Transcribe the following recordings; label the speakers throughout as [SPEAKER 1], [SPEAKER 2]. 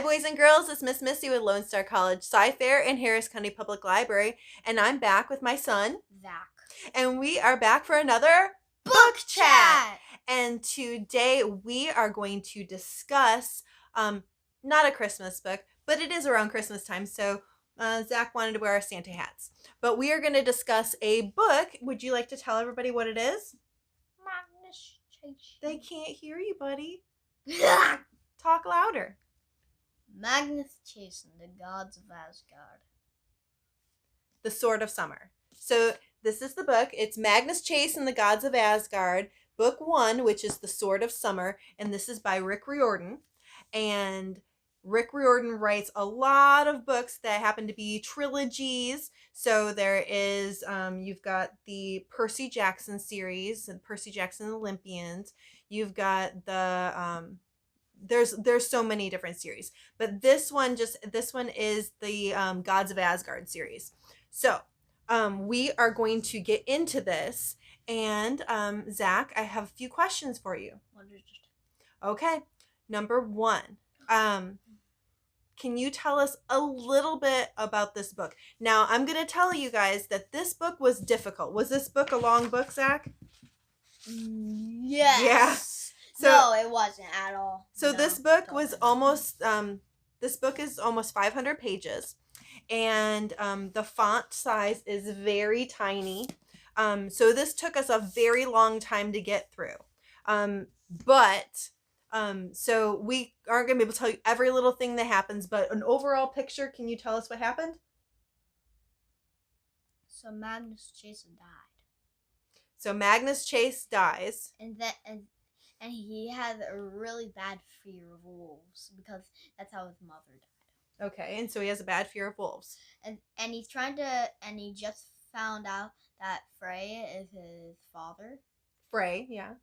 [SPEAKER 1] Hi, boys and girls. It's Miss Missy with Lone Star College Sci-Fair and Harris County Public Library, and I'm back with my son,
[SPEAKER 2] Zack.
[SPEAKER 1] And we are back for another book chat. And today we are going to discuss, not a Christmas book, but it is around Christmas time, so Zack wanted to wear our Santa hats. But we are going to discuss a book. Would you like to tell everybody what it is?
[SPEAKER 2] Magnus.
[SPEAKER 1] They can't hear you, buddy. Talk louder.
[SPEAKER 2] Magnus chasing the gods of Asgard.
[SPEAKER 1] The Sword of Summer. So this is the book. It's Magnus Chase and the Gods of Asgard, book 1, which is The Sword of Summer, and this is by Rick Riordan. And Rick Riordan writes a lot of books that happen to be trilogies. So there is, you've got the Percy Jackson series, and Percy Jackson Olympians. You've got the, there's so many different series, but this one is the Gods of Asgard series. So we are going to get into this, and Zack, I have a few questions for you. Okay, number 1, can you tell us a little bit about this book? Now, I'm going to tell you guys that this book was difficult. Was this book a long book, Zack?
[SPEAKER 2] Yes.
[SPEAKER 1] Yeah. So,
[SPEAKER 2] no, it wasn't at all.
[SPEAKER 1] So
[SPEAKER 2] no,
[SPEAKER 1] this book was almost, this book is almost 500 pages, and the font size is very tiny. So this took us a very long time to get through. So we aren't going to be able to tell you every little thing that happens, but an overall picture, can you tell us what happened?
[SPEAKER 2] So Magnus Chase died.
[SPEAKER 1] So Magnus Chase dies.
[SPEAKER 2] And he had a really bad fear of wolves because that's how his mother died.
[SPEAKER 1] Okay, and so he has a bad fear of wolves.
[SPEAKER 2] And he just found out that Frey is his father.
[SPEAKER 1] Frey, yeah.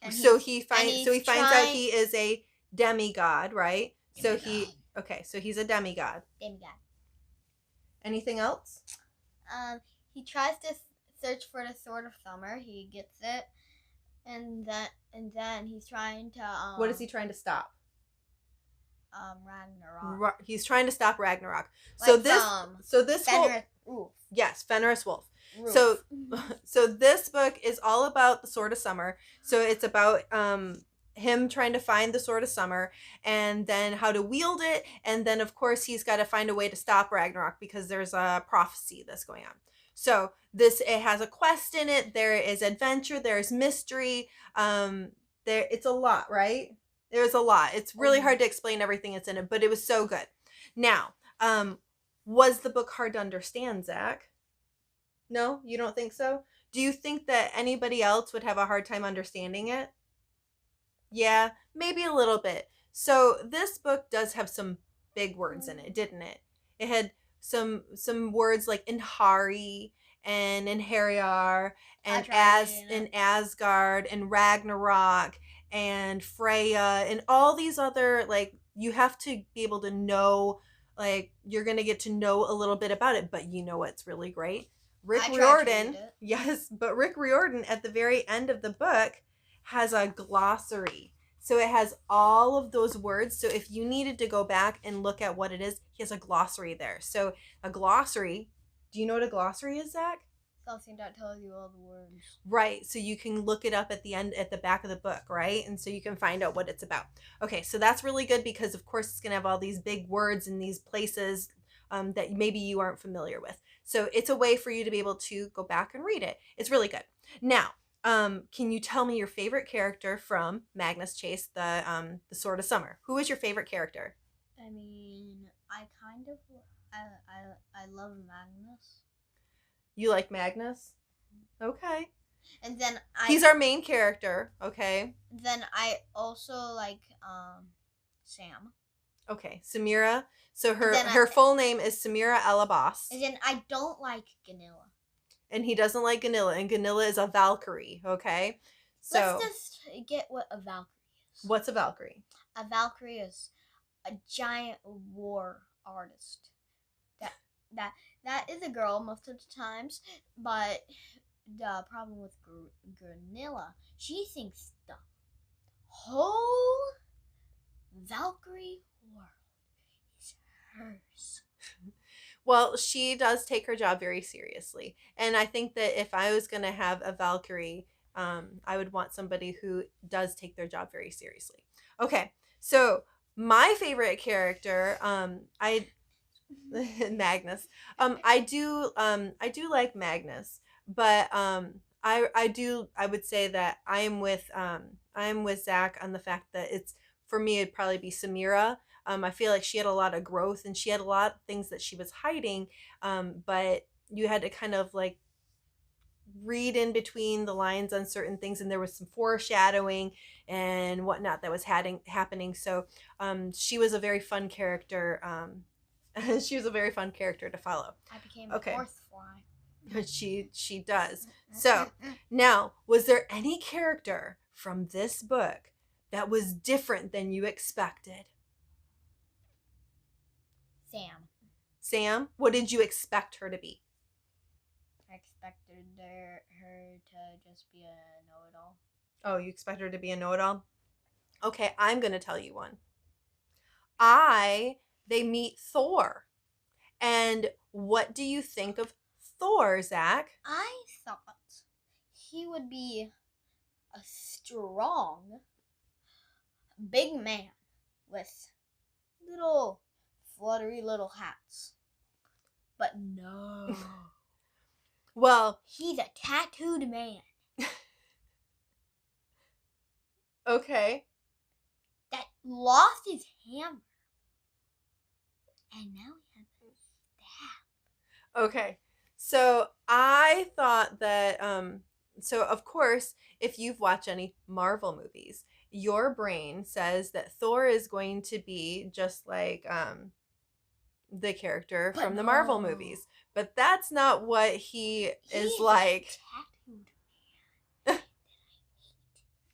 [SPEAKER 2] And
[SPEAKER 1] so he finds out he is a demigod, right?
[SPEAKER 2] Demigod.
[SPEAKER 1] So he's a demigod. Anything else?
[SPEAKER 2] He tries to search for the Sword of Summer. He gets it. And then he's trying to
[SPEAKER 1] what is he trying to stop?
[SPEAKER 2] Ragnarok.
[SPEAKER 1] He's trying to stop Ragnarok.
[SPEAKER 2] Like
[SPEAKER 1] Fenris Wolf. So this book is all about the Sword of Summer. So it's about him trying to find the Sword of Summer and then how to wield it, and then of course he's got to find a way to stop Ragnarok because there's a prophecy that's going on. So it has a quest in it. There is adventure. There's mystery. It's a lot, right? There's a lot. It's really hard to explain everything that's in it, but it was so good. Now, was the book hard to understand, Zack? No, you don't think so? Do you think that anybody else would have a hard time understanding it? Yeah, maybe a little bit. So this book does have some big words in it, didn't it? It had some words like Inhari and Inhariar and Asgard and Ragnarok and Freya and all these other, like, you have to be able to know, like, you're going to get to know a little bit about it. But you know what's really great? Rick Riordan at the very end of the book has a glossary. So it has all of those words. So if you needed to go back and look at what it is, he has a glossary there. So a glossary, do you know what a glossary is, Zack?
[SPEAKER 2] Something that tells you all the words.
[SPEAKER 1] Right. So you can look it up at the end, at the back of the book, right? And so you can find out what it's about. Okay, so that's really good because, of course, it's going to have all these big words in these places that maybe you aren't familiar with. So it's a way for you to be able to go back and read it. It's really good. Now, can you tell me your favorite character from Magnus Chase, the Sword of Summer? Who is your favorite character?
[SPEAKER 2] I mean, I love Magnus.
[SPEAKER 1] You like Magnus? Okay.
[SPEAKER 2] And then
[SPEAKER 1] he's our main character, okay?
[SPEAKER 2] Then I also like Sam.
[SPEAKER 1] Okay, Samira. So her full name is Samira Elabas.
[SPEAKER 2] And then I don't like Ganilla.
[SPEAKER 1] And he doesn't like Ganilla, and Ganilla is a Valkyrie, okay? So
[SPEAKER 2] let's just get what a Valkyrie is.
[SPEAKER 1] What's a Valkyrie?
[SPEAKER 2] A Valkyrie is a giant war artist. That is a girl most of the times, but the problem with Ganilla, she thinks the whole Valkyrie world is hers.
[SPEAKER 1] Well, she does take her job very seriously. And I think that if I was going to have a Valkyrie, I would want somebody who does take their job very seriously. Okay, so my favorite character, Magnus. I do like Magnus, but I would say that I'm with Zack on the fact that it's, for me, it'd probably be Samira. I feel like she had a lot of growth and she had a lot of things that she was hiding, but you had to kind of like read in between the lines on certain things, and there was some foreshadowing and whatnot that was happening. So she was a very fun character. She was a very fun character to follow.
[SPEAKER 2] I became a fourth fly.
[SPEAKER 1] She does. So now, was there any character from this book that was different than you expected? Sam, what did you expect her to be?
[SPEAKER 2] I expected her to just be a know-it-all.
[SPEAKER 1] Oh, you expect her to be a know-it-all? Okay, I'm going to tell you one. They meet Thor. And what do you think of Thor, Zack?
[SPEAKER 2] I thought he would be a strong, big man with little fluttery little hats. But no.
[SPEAKER 1] Well,
[SPEAKER 2] he's a tattooed man.
[SPEAKER 1] Okay.
[SPEAKER 2] That lost his hammer. And now he has a staff.
[SPEAKER 1] Okay. So I thought that, so of course, if you've watched any Marvel movies, your brain says that Thor is going to be just like the character from the Marvel movies. But that's not what he is like.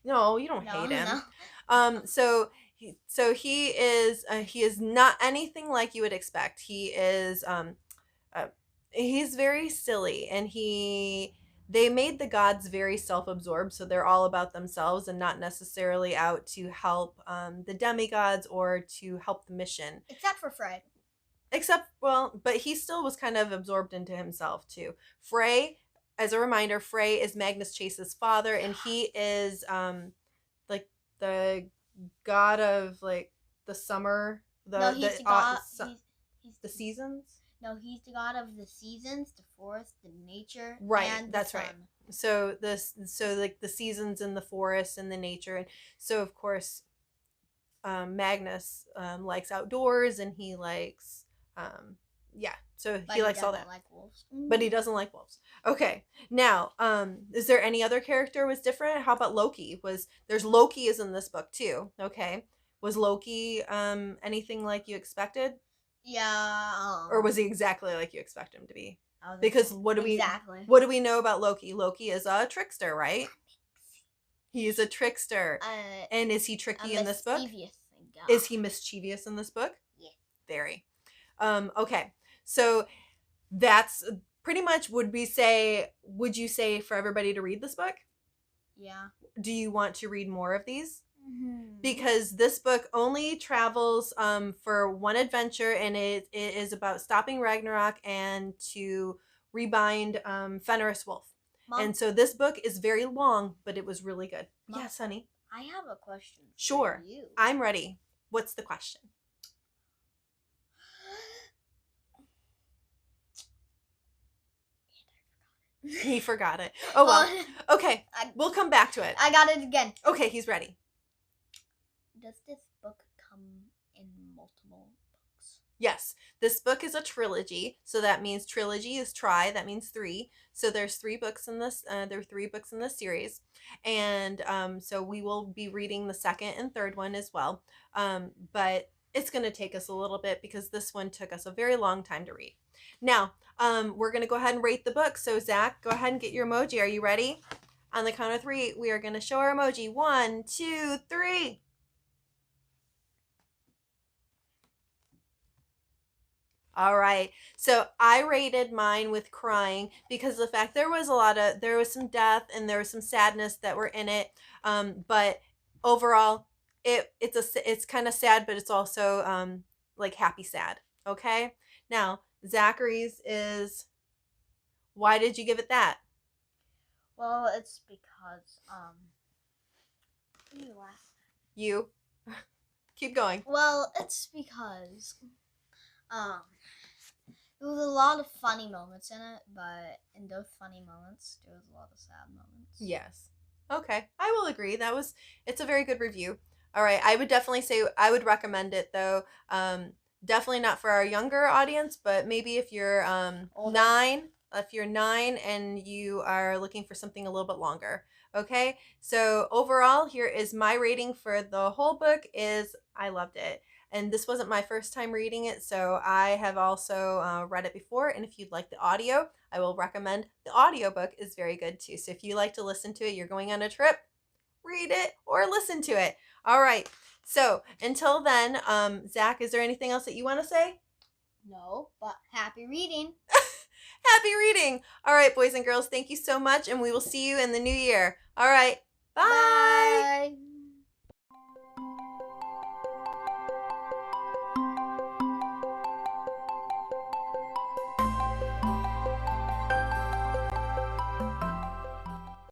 [SPEAKER 1] No, you don't hate him.
[SPEAKER 2] No.
[SPEAKER 1] So he is not anything like you would expect. He is he's very silly, and they made the gods very self-absorbed, so they're all about themselves and not necessarily out to help the demigods or to help the mission.
[SPEAKER 2] Except for Frey.
[SPEAKER 1] But he still was kind of absorbed into himself too. Frey, as a reminder, Frey is Magnus Chase's father, and he is like the god of like the summer,
[SPEAKER 2] he's the god. He's
[SPEAKER 1] the seasons.
[SPEAKER 2] No, he's the god of the seasons, the forest, the nature.
[SPEAKER 1] Right,
[SPEAKER 2] and
[SPEAKER 1] that's
[SPEAKER 2] the sun.
[SPEAKER 1] right. So like the seasons and the forest and the nature, and so of course, Magnus likes outdoors, and he likes so he likes all that.
[SPEAKER 2] Like wolves.
[SPEAKER 1] But he doesn't like wolves. Okay. Now, is there any other character was different? How about Loki? Loki is in this book too. Okay. Was Loki anything like you expected?
[SPEAKER 2] Yeah.
[SPEAKER 1] Or was he exactly like you expect him to be? Because what do we know about Loki? Loki is a trickster, right? He is a trickster. And is he tricky in this book? Is he mischievous in this book?
[SPEAKER 2] Yeah.
[SPEAKER 1] Very. Okay. So that's pretty much, would you say for everybody to read this book?
[SPEAKER 2] Yeah.
[SPEAKER 1] Do you want to read more of these?
[SPEAKER 2] Mm-hmm.
[SPEAKER 1] Because this book only travels for one adventure, and it is about stopping Ragnarok and to rebind Fenris Wolf.
[SPEAKER 2] Mom,
[SPEAKER 1] and so this book is very long, but it was really good.
[SPEAKER 2] Mom,
[SPEAKER 1] yes, honey.
[SPEAKER 2] I have a question.
[SPEAKER 1] Sure.
[SPEAKER 2] For you.
[SPEAKER 1] I'm ready. What's the question? He forgot it. Oh, well. Okay. We'll come back to it.
[SPEAKER 2] I got it again.
[SPEAKER 1] Okay, he's ready.
[SPEAKER 2] Does this book come in multiple books?
[SPEAKER 1] Yes. This book is a trilogy. So that means trilogy is that means 3. So there's 3 books in this. There are 3 books in this series. And so we will be reading the second and third one as well. But it's going to take us a little bit because this one took us a very long time to read. Now, we're going to go ahead and rate the book. So, Zack, go ahead and get your emoji. Are you ready? On the count of 3, we are going to show our emoji. 1, 2, 3. All right. So I rated mine with crying because of the fact there was some death and there was some sadness that were in it. But overall, it's kind of sad, but it's also like happy sad. Okay. Now Zachary's is. Why did you give it that?
[SPEAKER 2] Well, it's because what are you laughing at?
[SPEAKER 1] You keep going.
[SPEAKER 2] Well, it's because there was a lot of funny moments in it, but in those funny moments, there was a lot of sad moments.
[SPEAKER 1] Yes. Okay, I will agree. It's a very good review. All right, I would definitely say I would recommend it though. Definitely not for our younger audience, but maybe if you're
[SPEAKER 2] Older.
[SPEAKER 1] 9, if you're 9 and you are looking for something a little bit longer. Okay, so overall, here is my rating for the whole book. Is I loved it. And this wasn't my first time reading it, so I have also read it before. And if you'd like the audio, I will recommend the audiobook is very good too. So if you like to listen to it, you're going on a trip, read it or listen to it. All right. So until then, Zach, is there anything else that you want to say?
[SPEAKER 2] No, but happy reading.
[SPEAKER 1] Happy reading. All right, boys and girls, thank you so much, and we will see you in the new year. All right. Bye.
[SPEAKER 2] Bye.